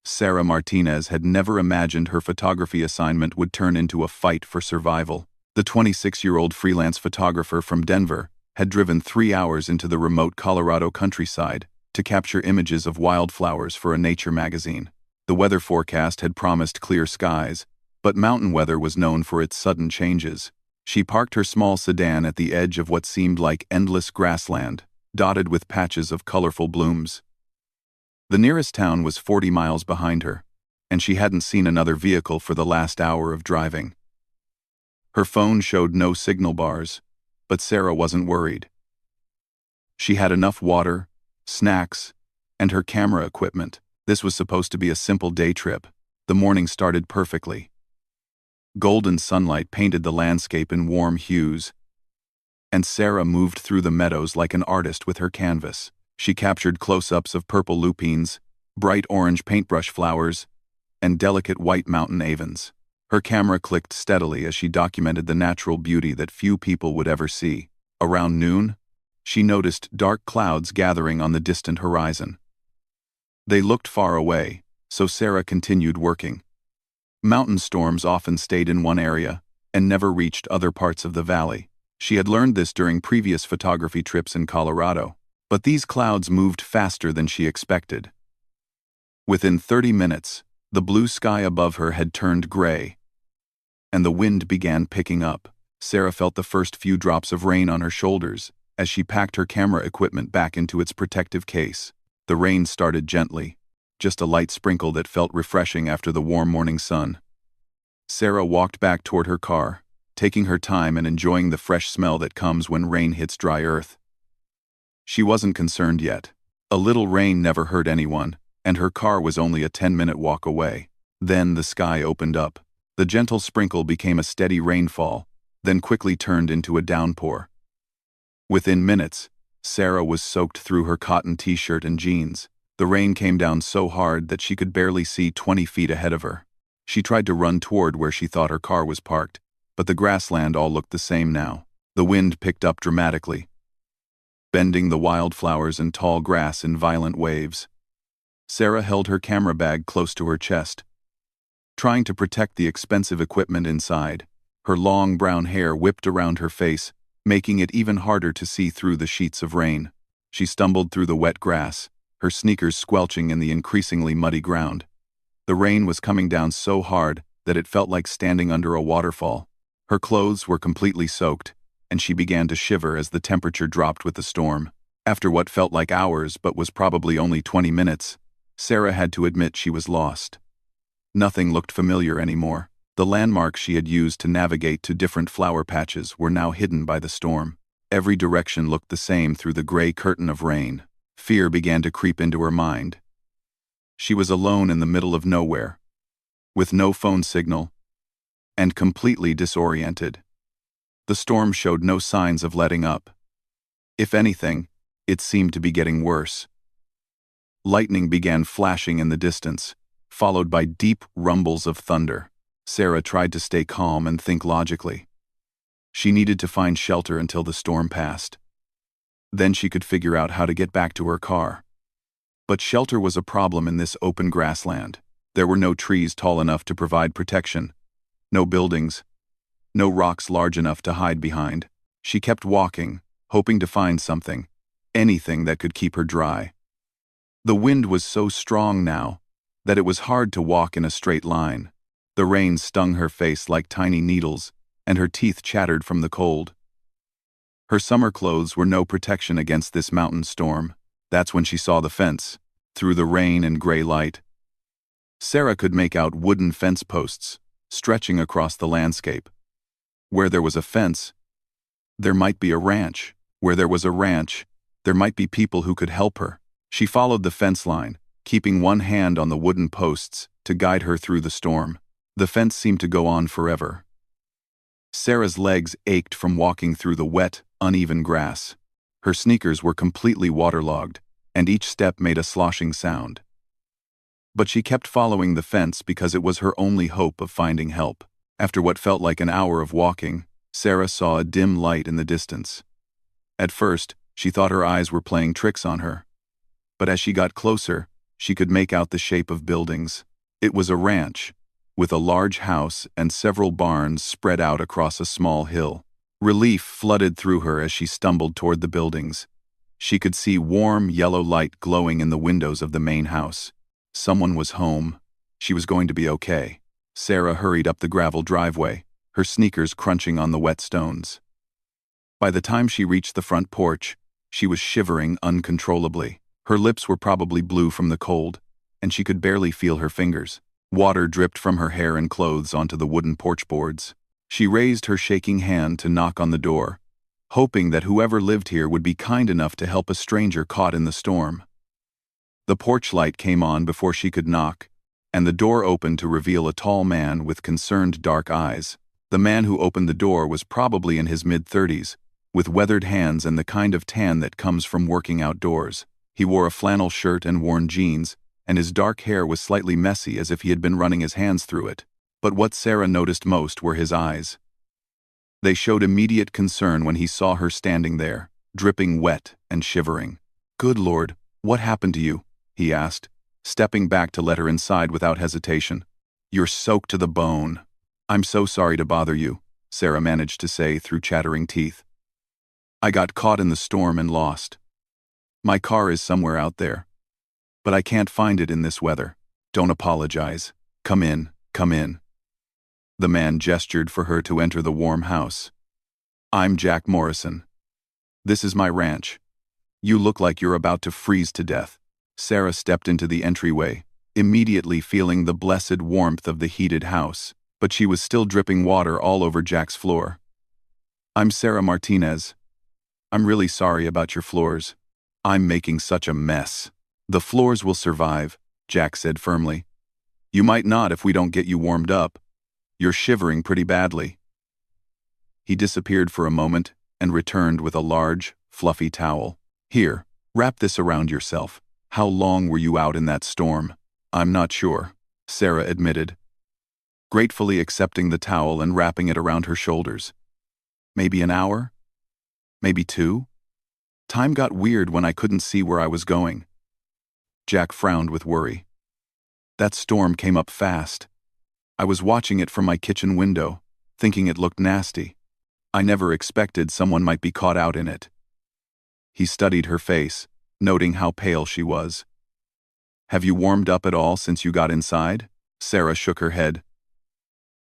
Sarah Martinez had never imagined her photography assignment would turn into a fight for survival. The 26-year-old freelance photographer from Denver had driven 3 hours into the remote Colorado countryside to capture images of wildflowers for a nature magazine. The weather forecast had promised clear skies, but mountain weather was known for its sudden changes. She parked her small sedan at the edge of what seemed like endless grassland, dotted with patches of colorful blooms. The nearest town was 40 miles behind her, and she hadn't seen another vehicle for the last hour of driving. Her phone showed no signal bars, but Sarah wasn't worried. She had enough water, snacks, and her camera equipment. This was supposed to be a simple day trip. The morning started perfectly. Golden sunlight painted the landscape in warm hues, and Sarah moved through the meadows like an artist with her canvas. She captured close-ups of purple lupines, bright orange paintbrush flowers, and delicate white mountain avens. Her camera clicked steadily as she documented the natural beauty that few people would ever see. Around noon, she noticed dark clouds gathering on the distant horizon. They looked far away, so Sarah continued working. Mountain storms often stayed in one area and never reached other parts of the valley. She had learned this during previous photography trips in Colorado. But these clouds moved faster than she expected. Within 30 minutes, the blue sky above her had turned gray, and the wind began picking up. Sarah felt the first few drops of rain on her shoulders as she packed her camera equipment back into its protective case. The rain started gently, just a light sprinkle that felt refreshing after the warm morning sun. Sarah walked back toward her car, taking her time and enjoying the fresh smell that comes when rain hits dry earth. She wasn't concerned yet. A little rain never hurt anyone, and her car was only a 10-minute walk away. Then the sky opened up. The gentle sprinkle became a steady rainfall, then quickly turned into a downpour. Within minutes, Sarah was soaked through her cotton t-shirt and jeans. The rain came down so hard that she could barely see 20 feet ahead of her. She tried to run toward where she thought her car was parked, but the grassland all looked the same now. The wind picked up dramatically, bending the wildflowers and tall grass in violent waves. Sarah held her camera bag close to her chest, trying to protect the expensive equipment inside. Her long brown hair whipped around her face, making it even harder to see through the sheets of rain. She stumbled through the wet grass, her sneakers squelching in the increasingly muddy ground. The rain was coming down so hard that it felt like standing under a waterfall. Her clothes were completely soaked, and she began to shiver as the temperature dropped with the storm. After what felt like hours but was probably only 20 minutes, Sarah had to admit she was lost. Nothing looked familiar anymore. The landmarks she had used to navigate to different flower patches were now hidden by the storm. Every direction looked the same through the gray curtain of rain. Fear began to creep into her mind. She was alone in the middle of nowhere, with no phone signal, and completely disoriented. The storm showed no signs of letting up. If anything, it seemed to be getting worse. Lightning began flashing in the distance, followed by deep rumbles of thunder. Sarah tried to stay calm and think logically. She needed to find shelter until the storm passed. Then she could figure out how to get back to her car. But shelter was a problem in this open grassland. There were no trees tall enough to provide protection, no buildings, no rocks large enough to hide behind. She kept walking, hoping to find something, anything that could keep her dry. The wind was so strong now that it was hard to walk in a straight line. The rain stung her face like tiny needles, and her teeth chattered from the cold. Her summer clothes were no protection against this mountain storm. That's when she saw the fence, through the rain and gray light. Sarah could make out wooden fence posts, stretching across the landscape. Where there was a fence, there might be a ranch. Where there was a ranch, there might be people who could help her. She followed the fence line, keeping one hand on the wooden posts to guide her through the storm. The fence seemed to go on forever. Sarah's legs ached from walking through the wet, uneven grass. Her sneakers were completely waterlogged, and each step made a sloshing sound. But she kept following the fence because it was her only hope of finding help. After what felt like an hour of walking, Sarah saw a dim light in the distance. At first, she thought her eyes were playing tricks on her. But as she got closer, she could make out the shape of buildings. It was a ranch, with a large house and several barns spread out across a small hill. Relief flooded through her as she stumbled toward the buildings. She could see warm yellow light glowing in the windows of the main house. Someone was home. She was going to be okay. Sarah hurried up the gravel driveway, her sneakers crunching on the wet stones. By the time she reached the front porch, she was shivering uncontrollably. Her lips were probably blue from the cold, and she could barely feel her fingers. Water dripped from her hair and clothes onto the wooden porch boards. She raised her shaking hand to knock on the door, hoping that whoever lived here would be kind enough to help a stranger caught in the storm. The porch light came on before she could knock, and the door opened to reveal a tall man with concerned dark eyes. The man who opened the door was probably in his mid-30s, with weathered hands and the kind of tan that comes from working outdoors. He wore a flannel shirt and worn jeans, and his dark hair was slightly messy as if he had been running his hands through it. But what Sarah noticed most were his eyes. They showed immediate concern when he saw her standing there, dripping wet and shivering. "Good Lord, what happened to you?" he asked, stepping back to let her inside without hesitation. "You're soaked to the bone." "I'm so sorry to bother you," Sarah managed to say through chattering teeth. "I got caught in the storm and lost. My car is somewhere out there, but I can't find it in this weather. Don't apologize. Come in, come in." The man gestured for her to enter the warm house. "I'm Jack Morrison. This is my ranch. You look like you're about to freeze to death." Sarah stepped into the entryway, immediately feeling the blessed warmth of the heated house, but she was still dripping water all over Jack's floor. "I'm Sarah Martinez. I'm really sorry about your floors. I'm making such a mess." "The floors will survive," Jack said firmly. "You might not if we don't get you warmed up. You're shivering pretty badly." He disappeared for a moment and returned with a large, fluffy towel. "Here, wrap this around yourself. How long were you out in that storm?" "I'm not sure," Sarah admitted, gratefully accepting the towel and wrapping it around her shoulders. "Maybe an hour? Maybe 2? Time got weird when I couldn't see where I was going." Jack frowned with worry. "That storm came up fast. I was watching it from my kitchen window, thinking it looked nasty. I never expected someone might be caught out in it." He studied her face, noting how pale she was. "Have you warmed up at all since you got inside?" Sarah shook her head.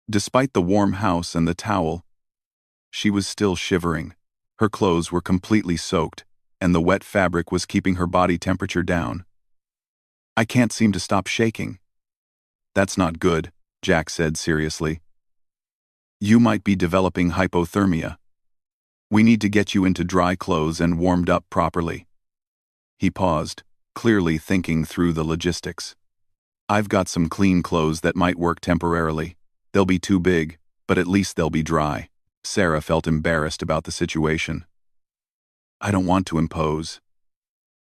Despite the warm house and the towel, she was still shivering. Her clothes were completely soaked, and the wet fabric was keeping her body temperature down. "I can't seem to stop shaking." "That's not good," Jack said seriously. "You might be developing hypothermia. We need to get you into dry clothes and warmed up properly." He paused, clearly thinking through the logistics. "I've got some clean clothes that might work temporarily. They'll be too big, but at least they'll be dry." Sarah felt embarrassed about the situation. "I don't want to impose.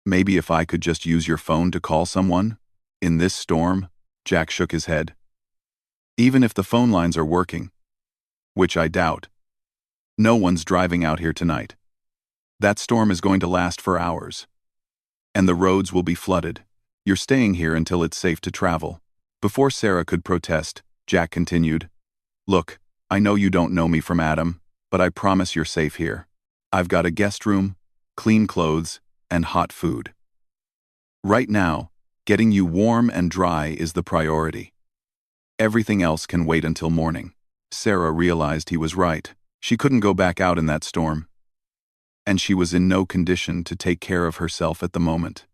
Maybe if I could just use your phone to call someone? In this storm?" Jack shook his head. "Even if the phone lines are working, which I doubt, no one's driving out here tonight. That storm is going to last for hours. And the roads will be flooded. You're staying here until it's safe to travel." Before Sarah could protest, Jack continued, "Look, I know you don't know me from Adam, but I promise you're safe here. I've got a guest room, clean clothes, and hot food. Right now, getting you warm and dry is the priority. Everything else can wait until morning." Sarah realized he was right. She couldn't go back out in that storm, and she was in no condition to take care of herself at the moment.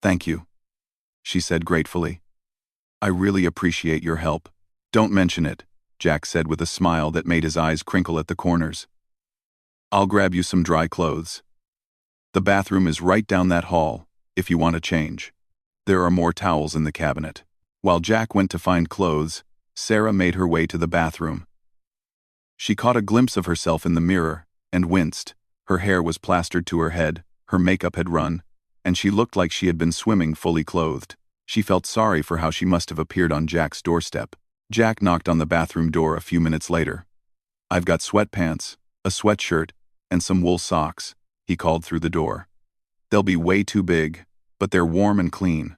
"Thank you," she said gratefully. "I really appreciate your help." "Don't mention it," Jack said with a smile that made his eyes crinkle at the corners. "I'll grab you some dry clothes. The bathroom is right down that hall, if you want to change. There are more towels in the cabinet." While Jack went to find clothes, Sarah made her way to the bathroom. She caught a glimpse of herself in the mirror and winced. Her hair was plastered to her head, her makeup had run, and she looked like she had been swimming fully clothed. She felt sorry for how she must have appeared on Jack's doorstep. Jack knocked on the bathroom door a few minutes later. "I've got sweatpants, a sweatshirt, and some wool socks," he called through the door. "They'll be way too big, but they're warm and clean."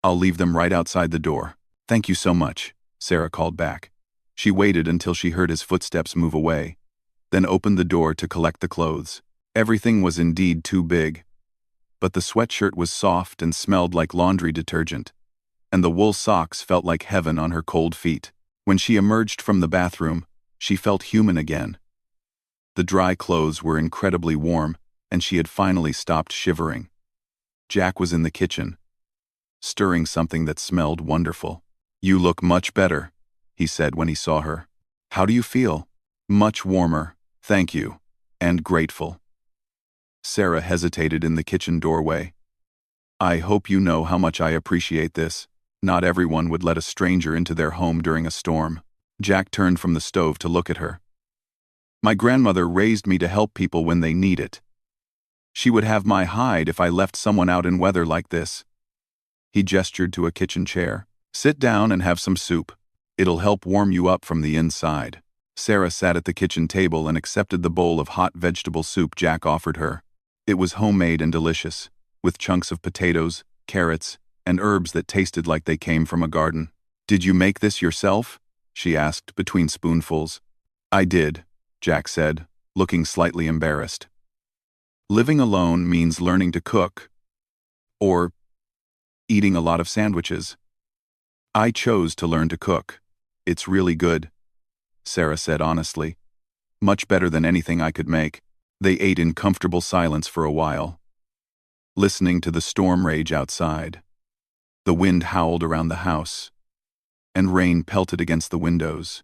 I'll leave them right outside the door. Thank you so much, Sarah called back. She waited until she heard his footsteps move away, then opened the door to collect the clothes. Everything was indeed too big, but the sweatshirt was soft and smelled like laundry detergent, and the wool socks felt like heaven on her cold feet. When she emerged from the bathroom, she felt human again. The dry clothes were incredibly warm, and she had finally stopped shivering. Jack was in the kitchen, stirring something that smelled wonderful. "You look much better," he said when he saw her. "How do you feel?" "Much warmer, thank you, and grateful." Sarah hesitated in the kitchen doorway. "I hope you know how much I appreciate this. Not everyone would let a stranger into their home during a storm." Jack turned from the stove to look at her. "My grandmother raised me to help people when they need it. She would have my hide if I left someone out in weather like this." He gestured to a kitchen chair. "Sit down and have some soup. It'll help warm you up from the inside." Sarah sat at the kitchen table and accepted the bowl of hot vegetable soup Jack offered her. It was homemade and delicious, with chunks of potatoes, carrots, and herbs that tasted like they came from a garden. "Did you make this yourself?" she asked between spoonfuls. "I did," Jack said, looking slightly embarrassed. Living alone means learning to cook, or eating a lot of sandwiches. I chose to learn to cook. It's really good, Sarah said honestly. Much better than anything I could make. They ate in comfortable silence for a while, listening to the storm rage outside. The wind howled around the house, and rain pelted against the windows.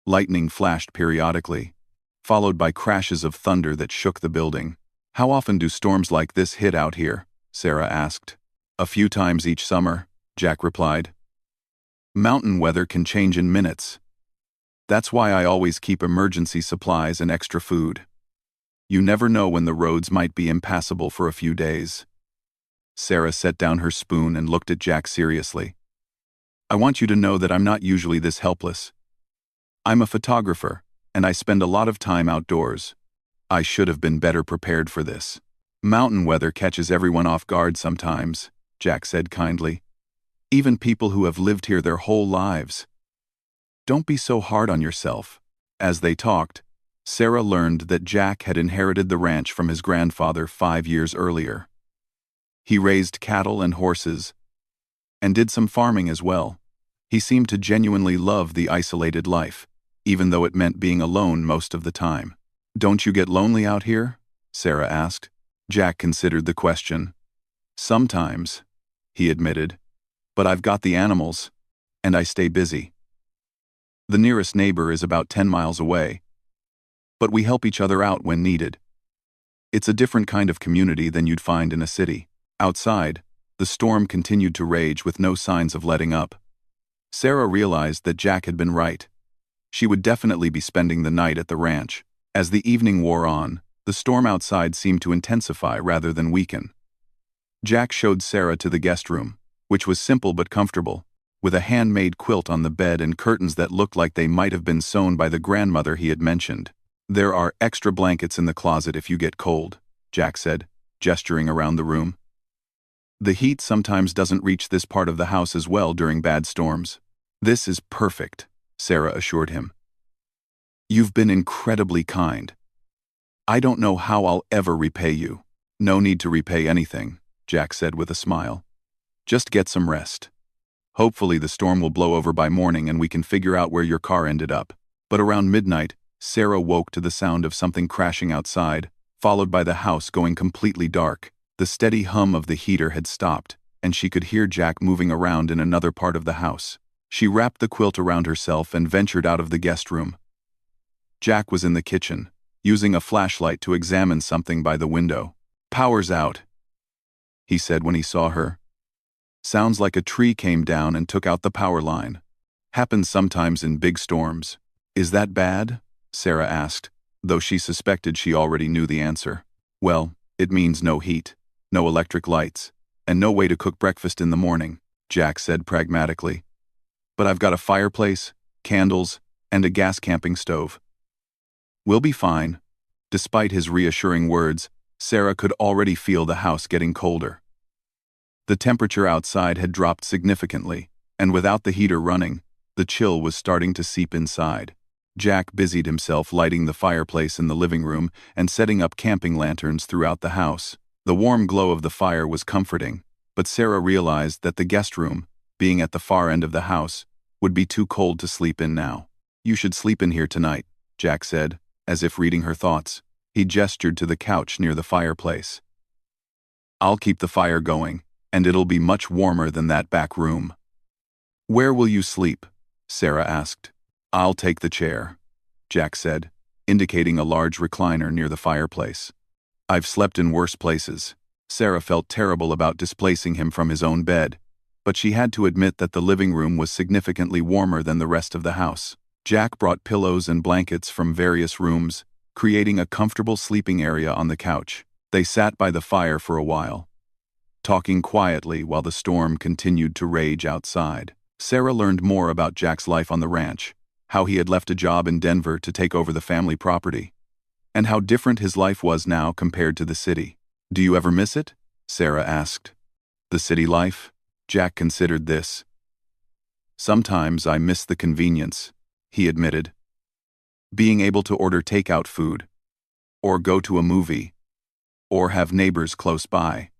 Lightning flashed periodically, followed by crashes of thunder that shook the building. "How often do storms like this hit out here?" Sarah asked. "A few times each summer," Jack replied. "Mountain weather can change in minutes. That's why I always keep emergency supplies and extra food. You never know when the roads might be impassable for a few days." Sarah set down her spoon and looked at Jack seriously. "I want you to know that I'm not usually this helpless. I'm a photographer, and I spend a lot of time outdoors. I should have been better prepared for this. Mountain weather catches everyone off guard sometimes," Jack said kindly. "Even people who have lived here their whole lives. Don't be so hard on yourself." As they talked, Sarah learned that Jack had inherited the ranch from his grandfather 5 years earlier. He raised cattle and horses, and did some farming as well. He seemed to genuinely love the isolated life, even though it meant being alone most of the time. "Don't you get lonely out here?" Sarah asked. Jack considered the question. "Sometimes," he admitted, "but I've got the animals, and I stay busy. The nearest neighbor is about 10 miles away, but we help each other out when needed. It's a different kind of community than you'd find in a city." Outside, the storm continued to rage with no signs of letting up. Sarah realized that Jack had been right. She would definitely be spending the night at the ranch. As the evening wore on, the storm outside seemed to intensify rather than weaken. Jack showed Sarah to the guest room, which was simple but comfortable, with a handmade quilt on the bed and curtains that looked like they might have been sewn by the grandmother he had mentioned. "There are extra blankets in the closet if you get cold," Jack said, gesturing around the room. "The heat sometimes doesn't reach this part of the house as well during bad storms." "This is perfect," Sarah assured him. "You've been incredibly kind. I don't know how I'll ever repay you." "No need to repay anything," Jack said with a smile. "Just get some rest. Hopefully the storm will blow over by morning and we can figure out where your car ended up." But around midnight, Sarah woke to the sound of something crashing outside, followed by the house going completely dark. The steady hum of the heater had stopped, and she could hear Jack moving around in another part of the house. She wrapped the quilt around herself and ventured out of the guest room. Jack was in the kitchen, using a flashlight to examine something by the window. "Power's out," he said when he saw her. "Sounds like a tree came down and took out the power line. Happens sometimes in big storms." "Is that bad?" Sarah asked, though she suspected she already knew the answer. "Well, it means no heat, no electric lights, and no way to cook breakfast in the morning," Jack said pragmatically. "But I've got a fireplace, candles, and a gas camping stove. We'll be fine." Despite his reassuring words, Sarah could already feel the house getting colder. The temperature outside had dropped significantly, and without the heater running, the chill was starting to seep inside. Jack busied himself lighting the fireplace in the living room and setting up camping lanterns throughout the house. The warm glow of the fire was comforting, but Sarah realized that the guest room, being at the far end of the house, would be too cold to sleep in now. "You should sleep in here tonight," Jack said, as if reading her thoughts. He gestured to the couch near the fireplace. "I'll keep the fire going, and it'll be much warmer than that back room." "Where will you sleep?" Sarah asked. "I'll take the chair," Jack said, indicating a large recliner near the fireplace. "I've slept in worse places." Sarah felt terrible about displacing him from his own bed, but she had to admit that the living room was significantly warmer than the rest of the house. Jack brought pillows and blankets from various rooms, creating a comfortable sleeping area on the couch. They sat by the fire for a while, talking quietly while the storm continued to rage outside. Sarah learned more about Jack's life on the ranch, how he had left a job in Denver to take over the family property, and how different his life was now compared to the city. "Do you ever miss it?" Sarah asked. "The city life?" Jack considered this. "Sometimes I miss the convenience," he admitted. "Being able to order takeout food, or go to a movie, or have neighbors close by.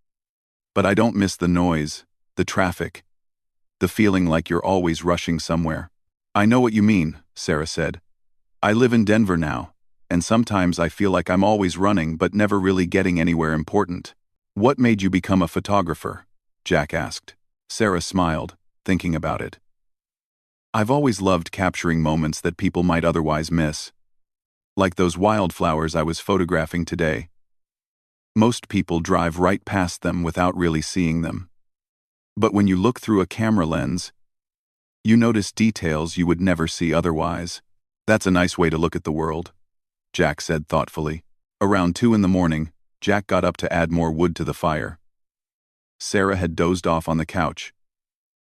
But I don't miss the noise, the traffic, the feeling like you're always rushing somewhere." "I know what you mean," Sarah said. "I live in Denver now, and sometimes I feel like I'm always running but never really getting anywhere important." "What made you become a photographer?" Jack asked. Sarah smiled, thinking about it. "I've always loved capturing moments that people might otherwise miss. Like those wildflowers I was photographing today. Most people drive right past them without really seeing them. But when you look through a camera lens, you notice details you would never see otherwise." "That's a nice way to look at the world," Jack said thoughtfully. Around 2 in the morning, Jack got up to add more wood to the fire. Sarah had dozed off on the couch,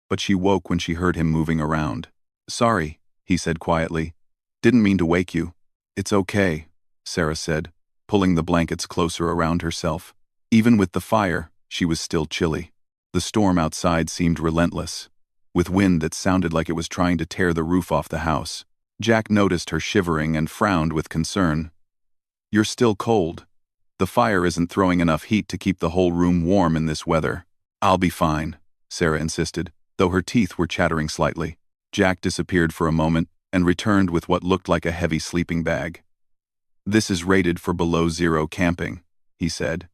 but she woke when she heard him moving around. "Sorry," he said quietly. "Didn't mean to wake you." "It's okay," Sarah said, pulling the blankets closer around herself. Even with the fire, she was still chilly. The storm outside seemed relentless, with wind that sounded like it was trying to tear the roof off the house. Jack noticed her shivering and frowned with concern. "You're still cold. The fire isn't throwing enough heat to keep the whole room warm in this weather." "I'll be fine," Sarah insisted, though her teeth were chattering slightly. Jack disappeared for a moment and returned with what looked like a heavy sleeping bag. "This is rated for below-zero camping," he said.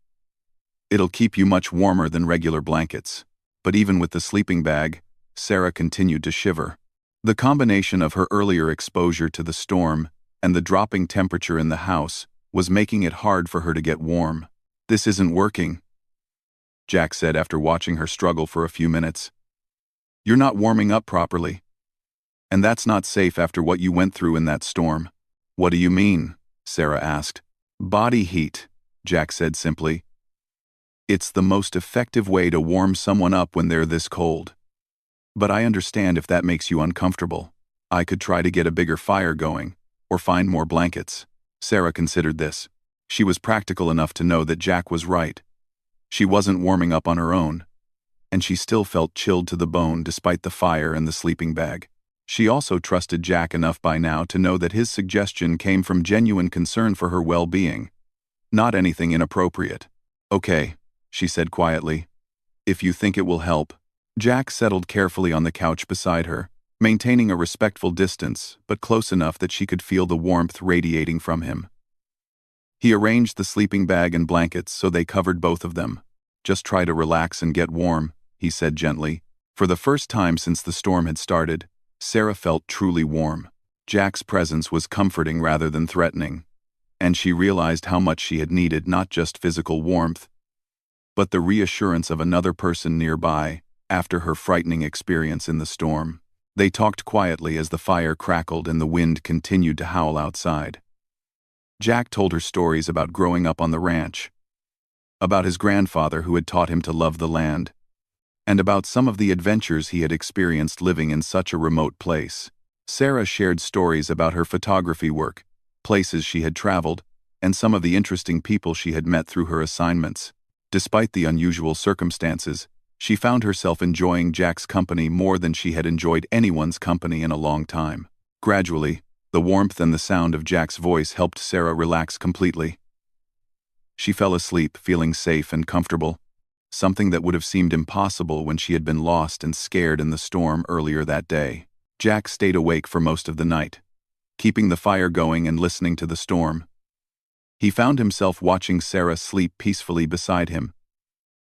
"It'll keep you much warmer than regular blankets." But even with the sleeping bag, Sarah continued to shiver. The combination of her earlier exposure to the storm and the dropping temperature in the house was making it hard for her to get warm. "This isn't working," Jack said after watching her struggle for a few minutes. "You're not warming up properly. And that's not safe after what you went through in that storm." "What do you mean?" Sarah asked. "Body heat," Jack said simply. "It's the most effective way to warm someone up when they're this cold. But I understand if that makes you uncomfortable. I could try to get a bigger fire going, or find more blankets." Sarah considered this. She was practical enough to know that Jack was right. She wasn't warming up on her own, and she still felt chilled to the bone despite the fire and the sleeping bag. She also trusted Jack enough by now to know that his suggestion came from genuine concern for her well-being, not anything inappropriate. "Okay," she said quietly. "If you think it will help." Jack settled carefully on the couch beside her, maintaining a respectful distance, but close enough that she could feel the warmth radiating from him. He arranged the sleeping bag and blankets so they covered both of them. "Just try to relax and get warm," he said gently. For the first time since the storm had started, Sarah felt truly warm. Jack's presence was comforting rather than threatening, and she realized how much she had needed not just physical warmth, but the reassurance of another person nearby after her frightening experience in the storm. They talked quietly as the fire crackled and the wind continued to howl outside. Jack told her stories about growing up on the ranch, about his grandfather who had taught him to love the land, and about some of the adventures he had experienced living in such a remote place. Sarah shared stories about her photography work, places she had traveled, and some of the interesting people she had met through her assignments. Despite the unusual circumstances, She found herself enjoying Jack's company more than she had enjoyed anyone's company in a long time. Gradually, the warmth and the sound of Jack's voice helped Sarah relax completely. She fell asleep, feeling safe and comfortable, something that would have seemed impossible when she had been lost and scared in the storm earlier that day. Jack stayed awake for most of the night, keeping the fire going and listening to the storm. He found himself watching Sarah sleep peacefully beside him,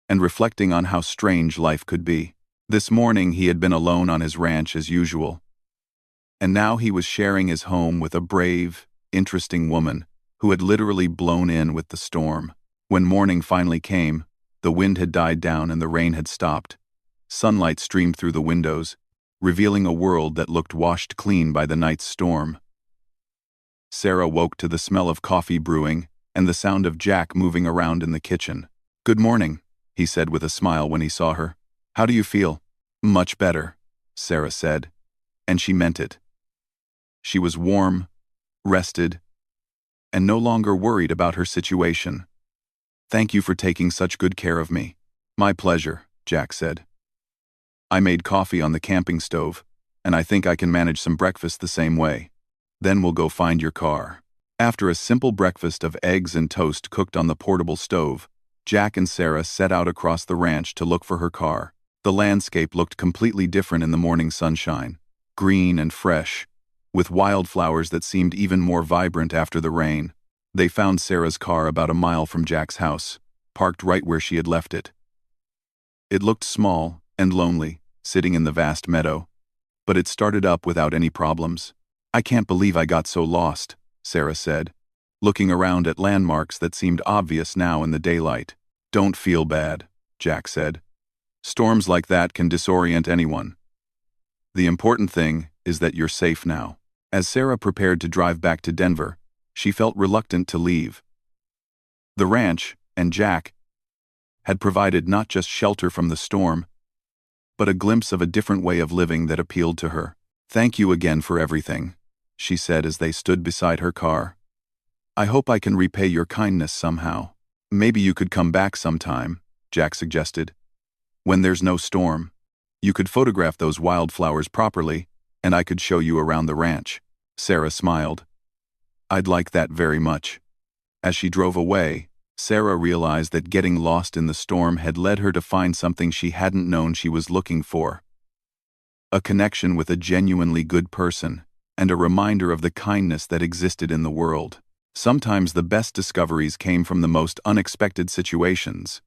and reflecting on how strange life could be. This morning he had been alone on his ranch as usual, and now he was sharing his home with a brave, interesting woman who had literally blown in with the storm. When morning finally came, the wind had died down and the rain had stopped. Sunlight streamed through the windows, revealing a world that looked washed clean by the night's storm. Sarah woke to the smell of coffee brewing and the sound of Jack moving around in the kitchen. "Good morning," he said with a smile when he saw her. "How do you feel?" "Much better," Sarah said, and she meant it. She was warm, rested, and no longer worried about her situation. "Thank you for taking such good care of me." "My pleasure," Jack said. "I made coffee on the camping stove, and I think I can manage some breakfast the same way. Then we'll go find your car." After a simple breakfast of eggs and toast cooked on the portable stove, Jack and Sarah set out across the ranch to look for her car. The landscape looked completely different in the morning sunshine, green and fresh, with wildflowers that seemed even more vibrant after the rain. They found Sarah's car about a mile from Jack's house, parked right where she had left it. It looked small and lonely, sitting in the vast meadow, but it started up without any problems. "I can't believe I got so lost," Sarah said, looking around at landmarks that seemed obvious now in the daylight. "Don't feel bad," Jack said. "Storms like that can disorient anyone. The important thing is that you're safe now." As Sarah prepared to drive back to Denver, she felt reluctant to leave. The ranch, and Jack, had provided not just shelter from the storm, but a glimpse of a different way of living that appealed to her. "Thank you again for everything," she said as they stood beside her car. "I hope I can repay your kindness somehow." "Maybe you could come back sometime," Jack suggested. "When there's no storm, you could photograph those wildflowers properly, and I could show you around the ranch." Sarah smiled. "I'd like that very much." As she drove away, Sarah realized that getting lost in the storm had led her to find something she hadn't known she was looking for: a connection with a genuinely good person, and a reminder of the kindness that existed in the world. Sometimes the best discoveries came from the most unexpected situations.